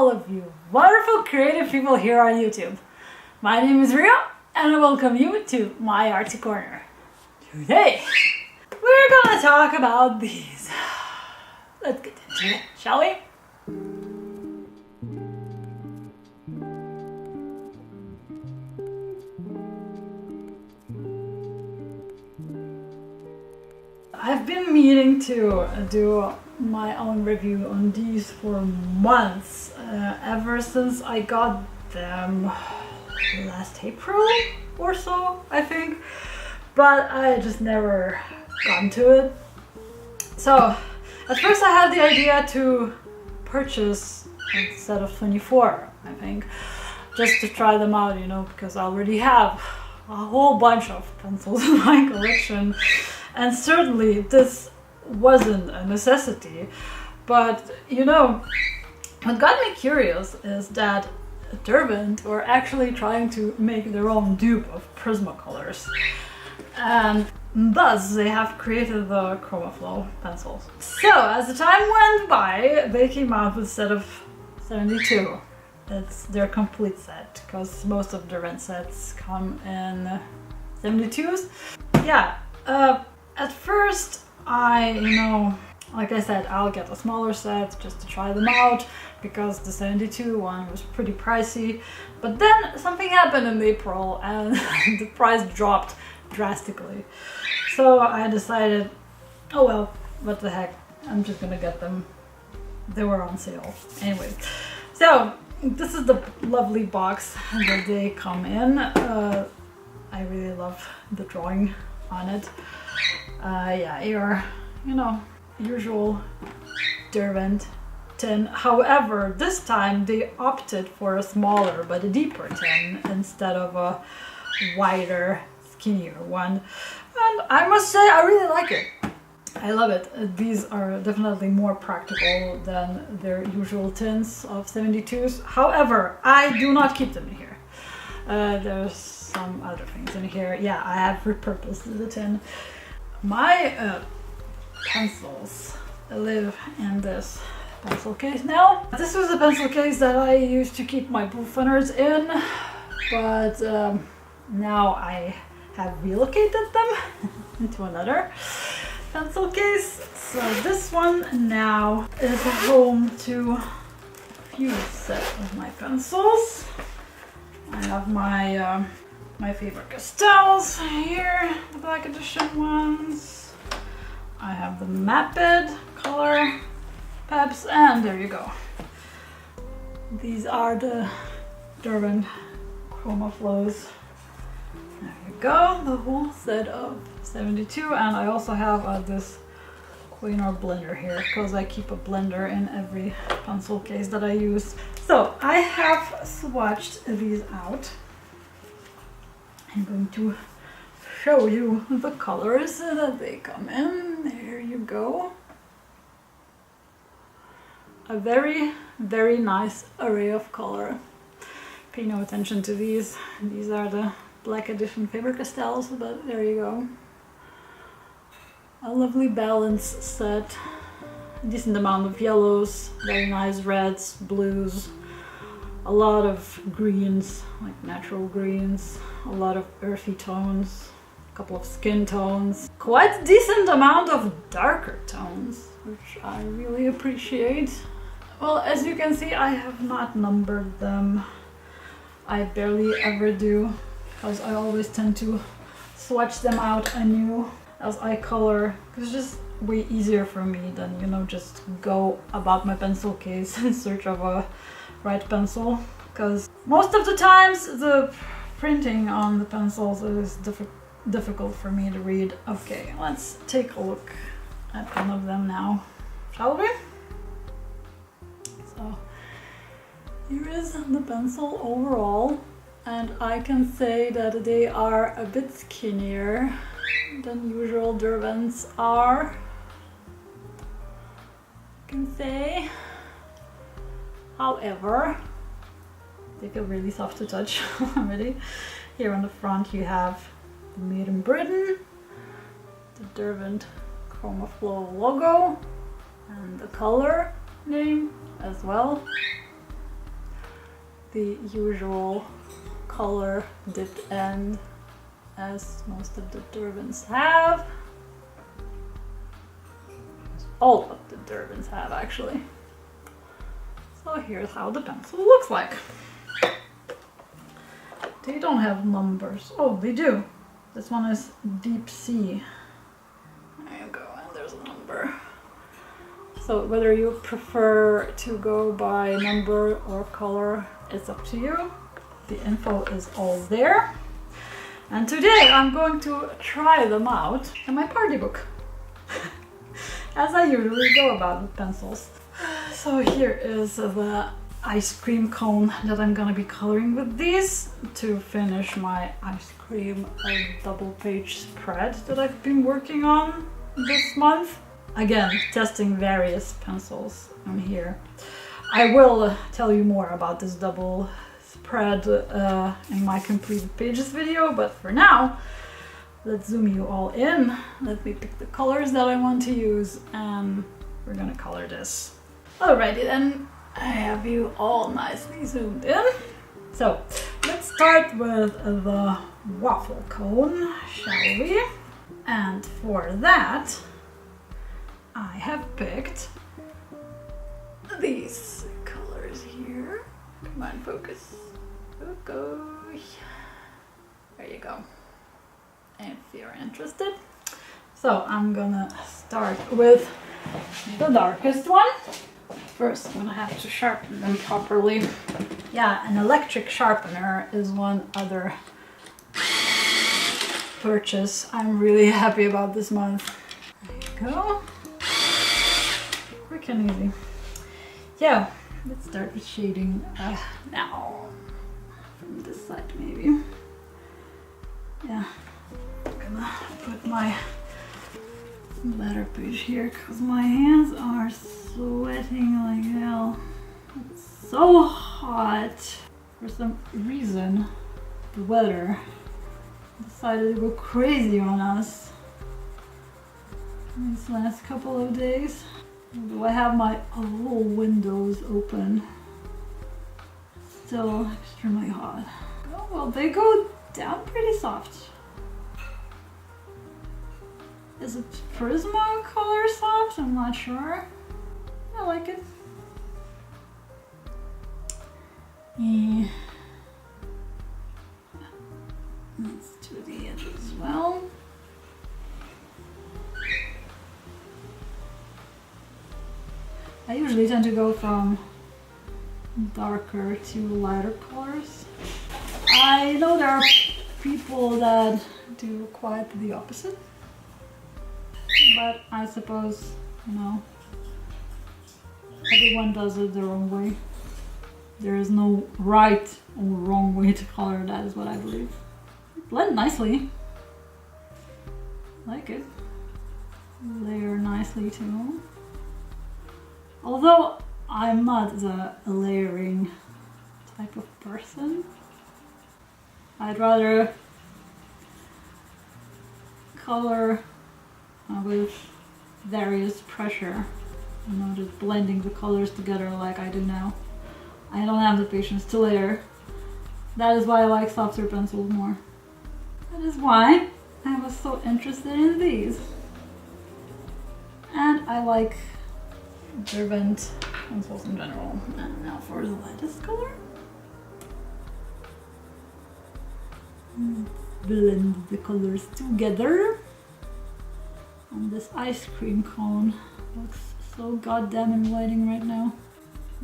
all of you wonderful creative people here on YouTube. My name is Rio and I welcome you to my artsy corner. Today we're gonna talk about these. Let's get into it, shall we? I've been meaning to do my own review on these for months, ever since I got them last April or so, I think, but I just never gotten to it. So at first I had the idea to purchase a set of 24, I think, just to try them out, you know, because I already have a whole bunch of pencils in my collection. And certainly this wasn't a necessity, but you know, what got me curious is that Derwent were actually trying to make their own dupe of Prismacolors, and thus they have created the Chromaflow pencils. So as the time went by, they came out with a set of 72. It's their complete set, because most of Derwent sets come in 72s. Yeah. At first, like I said, I'll get a smaller set just to try them out because the 72 one was pretty pricey. But then something happened in April and the price dropped drastically. So I decided, oh well, what the heck, I'm just gonna get them. They were on sale. Anyway, so this is the lovely box that they come in. I really love the drawing on it. Yeah, your, usual Derwent tin. However, this time they opted for a smaller but a deeper tin instead of a wider, skinnier one. And I must say, I really like it. I love it. These are definitely more practical than their usual tins of 72s. However, I do not keep them in here. There's some other things in here. Yeah, I have repurposed the tin. My pencils live in this pencil case now. This was a pencil case that I used to keep my blue funners in, but now I have relocated them into another pencil case. So this one now is home to a few sets of my pencils. I have my favorite pastels here, the black edition ones. I have the Maped color peps, and there you go. These are the Derwent Chromaflows. There you go, the whole set of 72, and I also have this Quasar blender here because I keep a blender in every pencil case that I use. So I have swatched these out. I'm going to show you the colors that they come in. There you go. A very, very nice array of color. Pay no attention to these. These are the black edition Faber-Castells, but there you go. A lovely balanced set. A decent amount of yellows, very nice reds, blues. A lot of greens, like natural greens, a lot of earthy tones, a couple of skin tones, quite a decent amount of darker tones, which I really appreciate. Well, as you can see, I have not numbered them. I barely ever do, because I always tend to swatch them out anew as I color. It's just way easier for me than, just go about my pencil case in search of a right pencil, because most of the times the printing on the pencils is difficult for me to read. Okay, let's take a look at one of them now, shall we? So here is the pencil overall, and I can say that they are a bit skinnier than usual Derwents are. I can say. However, they feel really soft to touch already. Here on the front you have the Made in Britain, the Derwent Chromaflow logo, and the color name as well. the usual color dipped end, as most of the Derwents have. All of the Derwents have, actually. So here's how the pencil looks like. They don't have numbers. Oh, they do. This one is Deep Sea. There you go, and there's a number. So whether you prefer to go by number or color, it's up to you. The info is all there. And today I'm going to try them out in my party book. As I usually go about with pencils. So here is the ice cream cone that I'm gonna be coloring with these to finish my ice cream double page spread that I've been working on this month. Again, testing various pencils on here. I will tell you more about this double spread in my completed pages video, but for now, let's zoom you all in. Let me pick the colors that I want to use, and we're gonna color this. Alrighty then, I have you all nicely zoomed in. So, let's start with the waffle cone, shall we? And for that, I have picked these colors here. Come on, focus. Focus. There you go. If you're interested. So I'm gonna start with the darkest one. First, I'm gonna have to sharpen them properly. Yeah, an electric sharpener is one other purchase I'm really happy about this month. There you go. Quick and easy. Yeah, let's start with shading now. From this side, maybe. Yeah. I'm gonna put my letter page here because my hands are sweating like hell. It's so hot. For some reason, the weather decided to go crazy on us these last couple of days. Although I have my whole windows open, still extremely hot. Oh well, they go down pretty soft. Is it Prismacolor soft? I'm not sure. I like it. Yeah. Let's do the edge as well. I usually tend to go from darker to lighter colors. I know there are people that do quite the opposite. But I suppose, you know, everyone does it their own way. There is no right or wrong way to color, that is what I believe. Blend nicely. Like it. Layer nicely too. Although I'm not the layering type of person. I'd rather color with various pressure, you know, just blending the colors together like I do now. I don't have the patience to layer. That is why I like softer pencils more. That is why I was so interested in these. And I like Derwent pencils in general. And now for the lightest color. Blend the colors together. And this ice cream cone looks so goddamn inviting right now.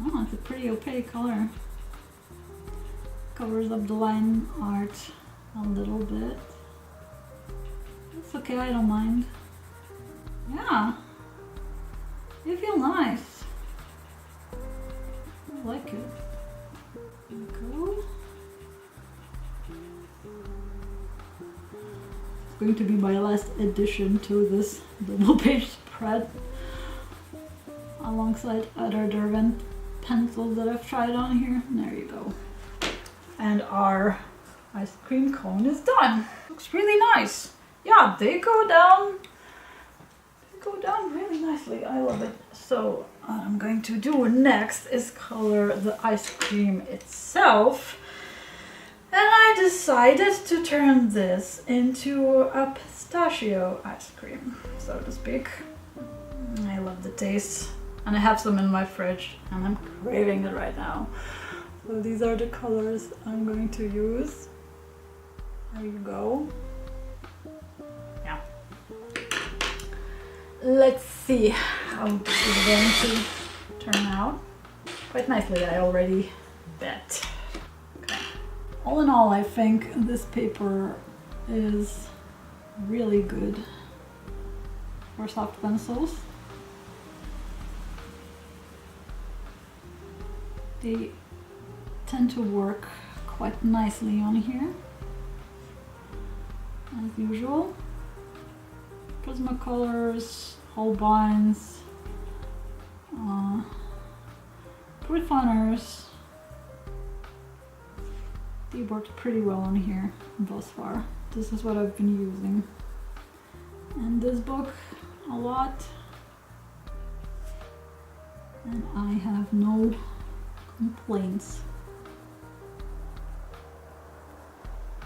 Oh, it's a pretty opaque color. Covers up the line art a little bit. It's okay, I don't mind. Yeah, they feel nice. I like it. There we go. Going to be my last addition to this double page spread alongside other Derwent pencils that I've tried on here. There you go. And our ice cream cone is done. Looks really nice. Yeah, they go down go down really nicely. I love it. So what I'm going to do next is color the ice cream itself. And I decided to turn this into a pistachio ice cream, so to speak. I love the taste. And I have some in my fridge and I'm craving it right now. So these are the colors I'm going to use. There you go. Yeah. Let's see how this is going to turn out. Quite nicely, I already bet. Okay. All in all, I think this paper is really good for soft pencils. They tend to work quite nicely on here, as usual. Prismacolors, Holbeins, refiners. They worked pretty well on here thus far. This is what I've been using in this book a lot, and I have no complaints.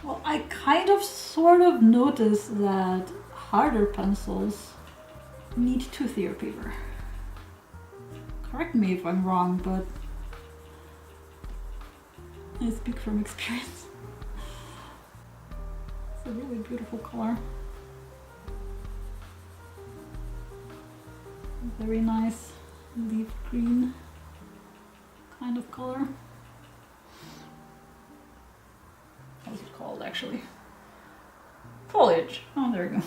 Well, I kind of sort of noticed that harder pencils need toothier paper. Correct me if I'm wrong, but I speak from experience. It's a really beautiful color. Very nice leaf green kind of color. What's it called actually? Foliage. Oh, there we go.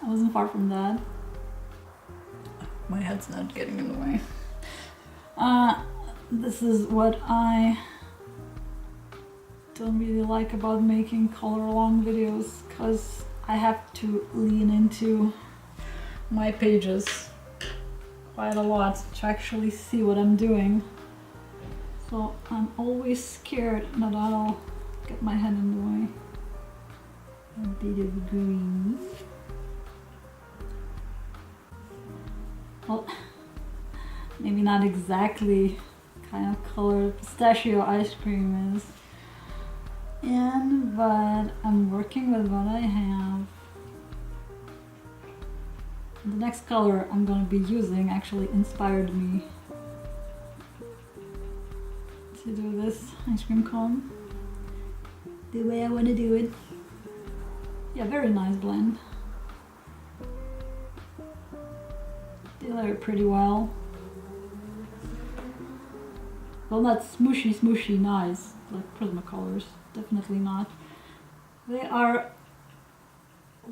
I wasn't far from that. My head's not getting in the way. This is what I don't really like about making color along videos, because I have to lean into my pages quite a lot to actually see what I'm doing. So I'm always scared that I'll get my head in the way. A bit of green. Well, maybe not exactly kind of color pistachio ice cream is in, but I'm working with what I have. The next color I'm going to be using actually inspired me to do this ice cream cone the way I want to do it. Yeah, very nice blend. They layer pretty well. Well, not smooshy nice like Prismacolors, definitely not. They are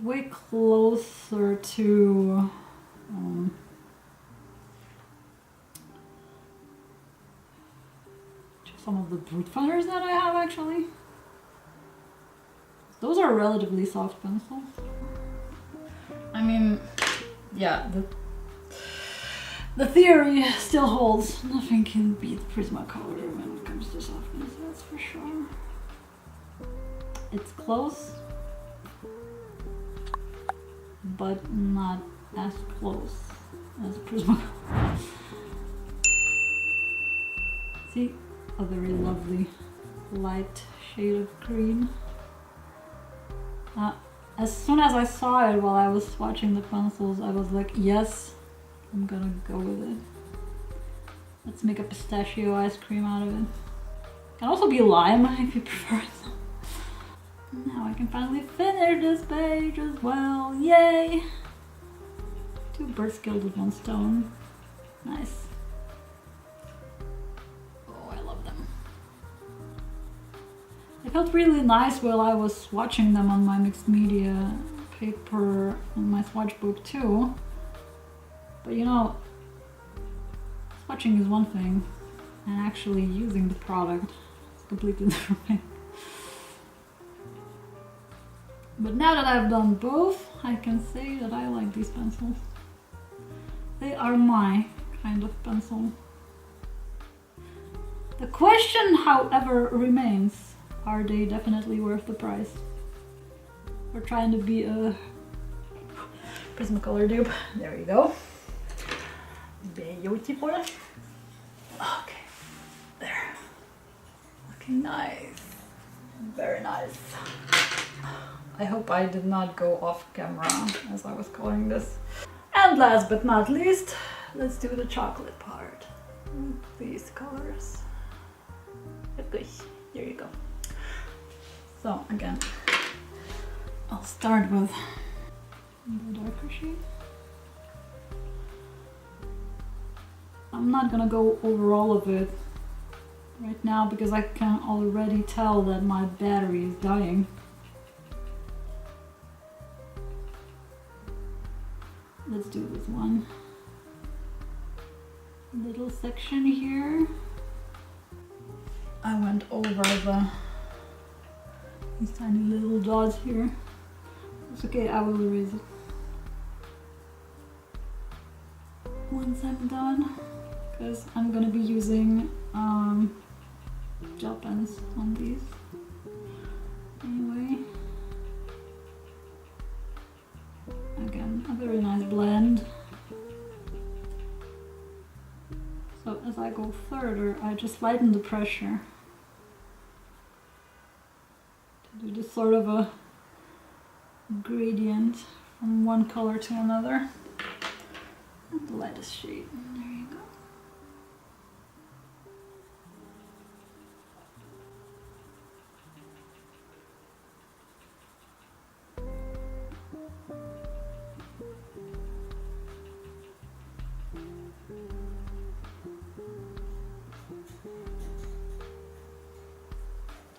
way closer to some of the brute feathers that I have actually. Those are relatively soft pencils. I mean, yeah, the theory still holds. Nothing can beat Prismacolor when it comes to softness, that's for sure. It's close, but not as close as Prismacolor. See, a very lovely light shade of green. As soon as I saw it while I was swatching the pencils, I was like, yes, I'm gonna go with it. Let's make a pistachio ice cream out of it. Can also be lime if you prefer it. Now I can finally finish this page as well, yay! 2 birds killed with 1 stone. Nice. Oh, I love them. It felt really nice while I was swatching them on my mixed media paper and my swatch book too. But you know, swatching is one thing, and actually using the product is a completely different thing. But now that I've done both, I can say that I like these pencils. They are my kind of pencil. The question, however, remains, are they definitely worth the price? We're trying to be a Prismacolor dupe. There you go. Beautiful. Okay, there. Looking nice. Very nice. I hope I did not go off camera as I was coloring this. And last but not least, let's do the chocolate part. These colors. Okay, there you go. So again, I'll start with the darker shade. I'm not gonna go over all of it right now because I can already tell that my battery is dying. Let's do this one little section here. I went over these tiny little dots here. It's okay, I will erase it once I'm done, because I'm gonna be using gel pens on these anyway. Again, a very nice blend. So as I go further, I just lighten the pressure to do this sort of a gradient from one color to another. And the lightest shade. There you go.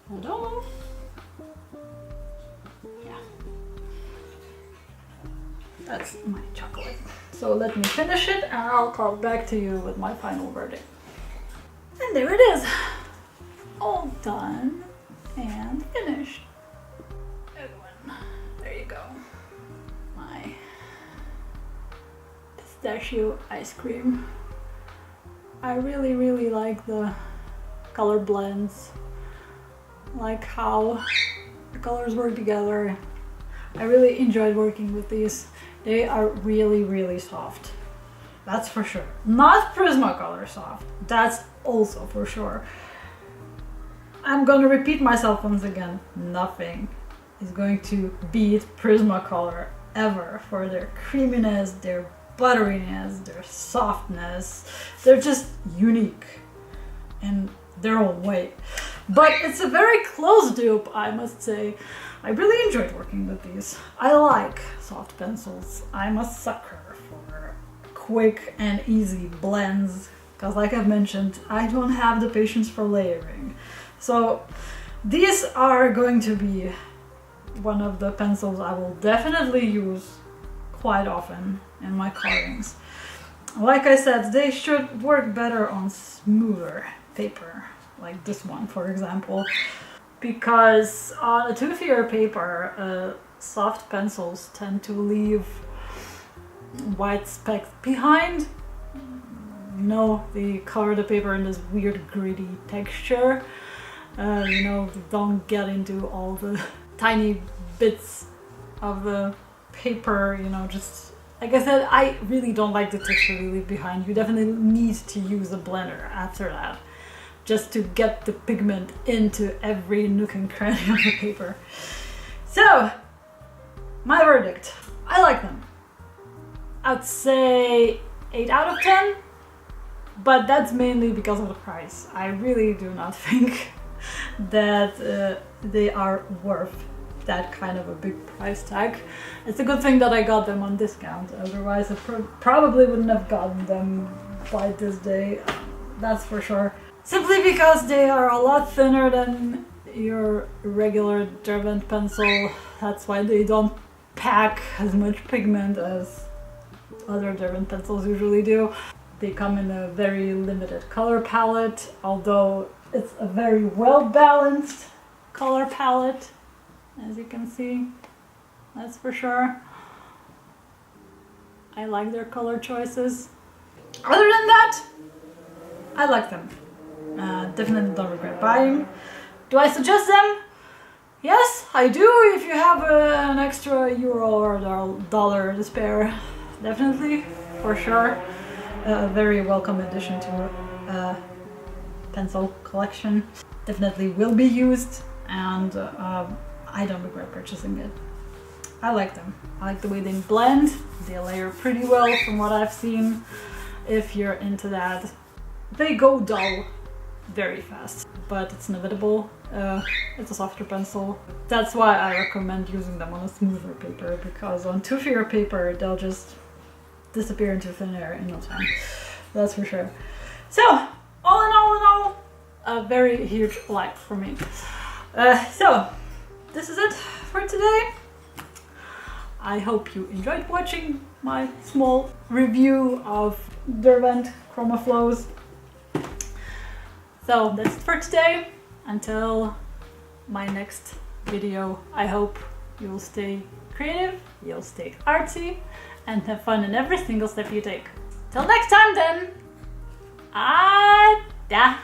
Hold on. Yeah. That's my chocolate. So let me finish it and I'll come back to you with my final verdict. And there it is. All done and finished. Good one. There you go. My pistachio ice cream. I really like the color blends. Like how the colors work together. I really enjoyed working with these. They are really soft. That's for sure. Not Prismacolor soft. That's also for sure. I'm gonna repeat myself once again. Nothing is going to beat Prismacolor ever for their creaminess, their butteriness, their softness. They're just unique in their own way. But it's a very close dupe, I must say. I really enjoyed working with these. I like soft pencils. I'm a sucker for quick and easy blends, because like I've mentioned, I don't have the patience for layering. So these are going to be one of the pencils I will definitely use quite often in my colorings. Like I said, they should work better on smoother paper, like this one for example, because on a toothier paper, soft pencils tend to leave white specks behind. You know, they cover the paper in this weird gritty texture. You know, don't get into all the tiny bits of the paper, you know, just like I said, I really don't like the texture you leave behind. You definitely need to use a blender after that, just to get the pigment into every nook and cranny of the paper. So, my verdict. I like them. I'd say 8 out of 10, but that's mainly because of the price. I really do not think that they are worth that kind of a big price tag. It's a good thing that I got them on discount, otherwise I probably wouldn't have gotten them by this day, that's for sure. Simply because they are a lot thinner than your regular Derwent pencil. That's why they don't pack as much pigment as other Derwent pencils usually do. They come in a very limited color palette, although it's a very well balanced color palette, as you can see, that's for sure. I like their color choices. Other than that, I like them. Definitely don't regret buying. Do I suggest them? yes, I do. If you have an extra euro or dollar to spare, definitely, for sure. A very welcome addition to pencil collection. Definitely will be used, and I don't regret purchasing it. I like them. I like the way they blend. They layer pretty well from what I've seen. If you're into that, they go dull very fast, but it's inevitable. It's a softer pencil. That's why I recommend using them on a smoother paper, because on toofier paper they'll just disappear into thin air in no time. That's for sure. So, all in all, a very huge like for me. So, this is it for today. I hope you enjoyed watching my small review of Derwent Chromaflows. So that's it for today. Until my next video, I hope you'll stay creative, you'll stay artsy, and have fun in every single step you take. Till next time then! Ah, da!